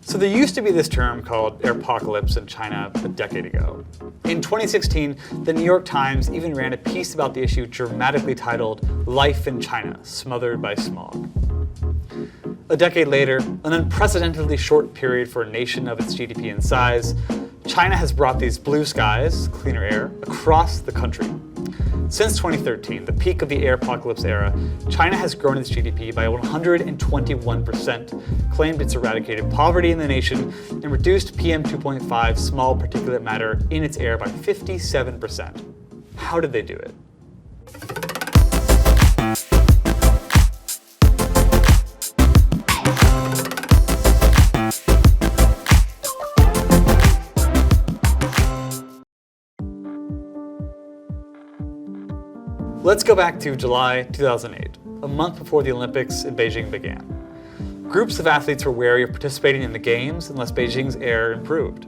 So there used to be this term called airpocalypse in China a decade ago. In 2016, the New York Times even ran a piece about the issue dramatically titled "Life in China, Smothered by Smog." A decade later, an unprecedentedly short period for a nation of its GDP and size, China has brought these blue skies, cleaner air, across the country. Since 2013, the peak of the airpocalypse era, China has grown its GDP by 121%, claimed it's eradicated poverty in the nation, and reduced PM 2.5 small particulate matter in its air by 57%. How did they do it? Let's go back to July 2008, a month before the Olympics in Beijing began. Groups of athletes were wary of participating in the Games unless Beijing's air improved.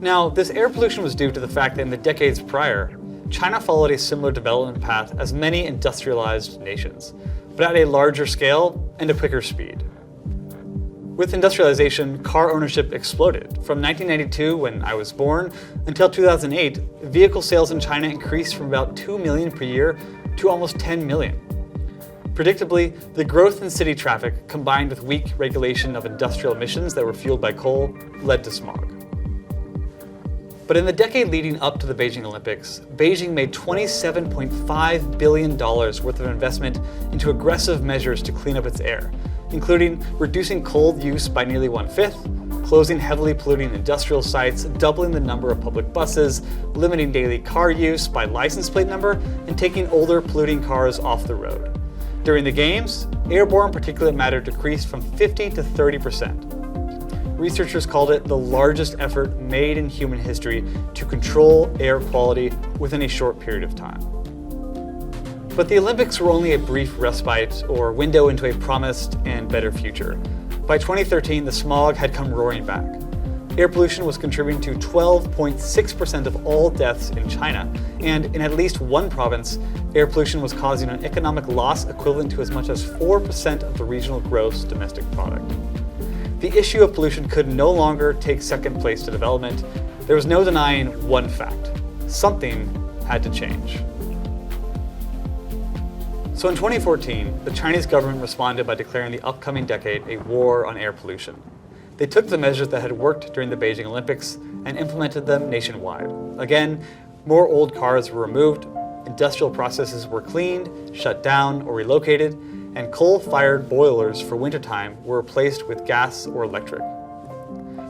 Now, this air pollution was due to the fact that in the decades prior, China followed a similar development path as many industrialized nations, but at a larger scale and a quicker speed. With industrialization, car ownership exploded. From 1992, when I was born, until 2008, vehicle sales in China increased from about 2 million per year to almost 10 million. Predictably, the growth in city traffic, combined with weak regulation of industrial emissions that were fueled by coal, led to smog. But in the decade leading up to the Beijing Olympics, Beijing made $27.5 billion worth of investment into aggressive measures to clean up its air, including reducing coal use by nearly 1/5, closing heavily polluting industrial sites, doubling the number of public buses, limiting daily car use by license plate number, and taking older polluting cars off the road. During the Games, airborne particulate matter decreased from 50 to 30%. Researchers called it the largest effort made in human history to control air quality within a short period of time. But the Olympics were only a brief respite or window into a promised and better future. By 2013, the smog had come roaring back. Air pollution was contributing to 12.6% of all deaths in China, and in at least one province, air pollution was causing an economic loss equivalent to as much as 4% of the regional gross domestic product. The issue of pollution could no longer take second place to development. There was no denying one fact: something had to change. So in 2014, the Chinese government responded by declaring the upcoming decade a war on air pollution. They took the measures that had worked during the Beijing Olympics and implemented them nationwide. Again, more old cars were removed, industrial processes were cleaned, shut down, or relocated, and coal-fired boilers for wintertime were replaced with gas or electric.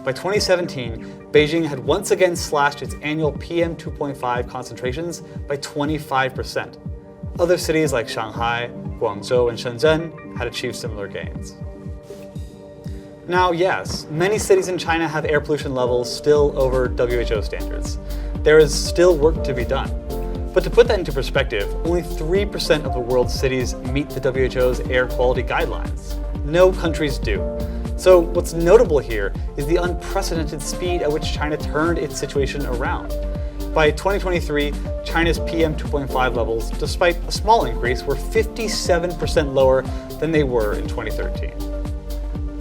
By 2017, Beijing had once again slashed its annual PM 2.5 concentrations by 25%. Other cities like Shanghai, Guangzhou, and Shenzhen had achieved similar gains. Now, yes, many cities in China have air pollution levels still over WHO standards. There is still work to be done. But to put that into perspective, only 3% of the world's cities meet the WHO's air quality guidelines. No countries do. So what's notable here is the unprecedented speed at which China turned its situation around. By 2023, China's PM 2.5 levels, despite a small increase, were 57% lower than they were in 2013.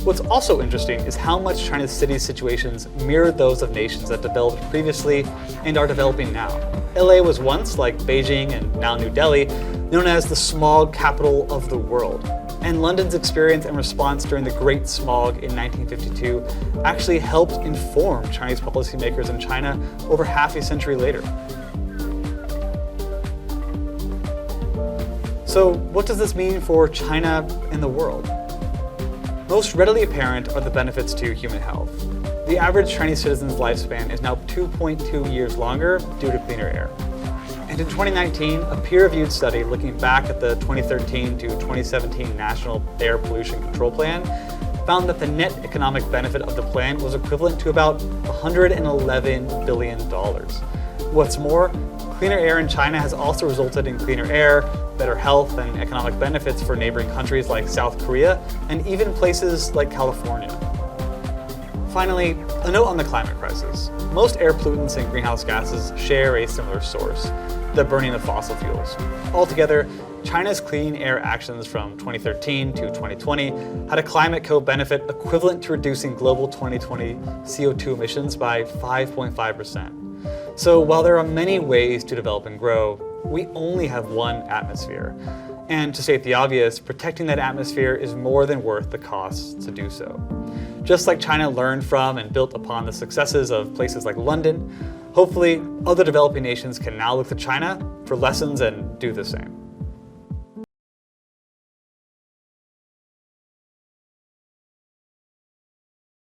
What's also interesting is how much China's cities' situations mirrored those of nations that developed previously and are developing now. LA was once, like Beijing and now New Delhi, known as the smog capital of the world. And London's experience and response during the Great Smog in 1952 actually helped inform Chinese policymakers in China over half a century later. So what does this mean for China and the world? Most readily apparent are the benefits to human health. The average Chinese citizen's lifespan is now 2.2 years longer due to cleaner air. And in 2019, a peer-reviewed study looking back at the 2013 to 2017 National Air Pollution Control Plan found that the net economic benefit of the plan was equivalent to about $111 billion. What's more, cleaner air in China has also resulted in cleaner air, better health, and economic benefits for neighboring countries like South Korea and even places like California. Finally, a note on the climate crisis. Most air pollutants and greenhouse gases share a similar source. the burning of fossil fuels. Altogether, China's clean air actions from 2013 to 2020 had a climate co-benefit equivalent to reducing global 2020 CO2 emissions by 5.5%. So while there are many ways to develop and grow, we only have one atmosphere. And to state the obvious, protecting that atmosphere is more than worth the costs to do so. Just like China learned from and built upon the successes of places like London, hopefully other developing nations can now look to China for lessons and do the same.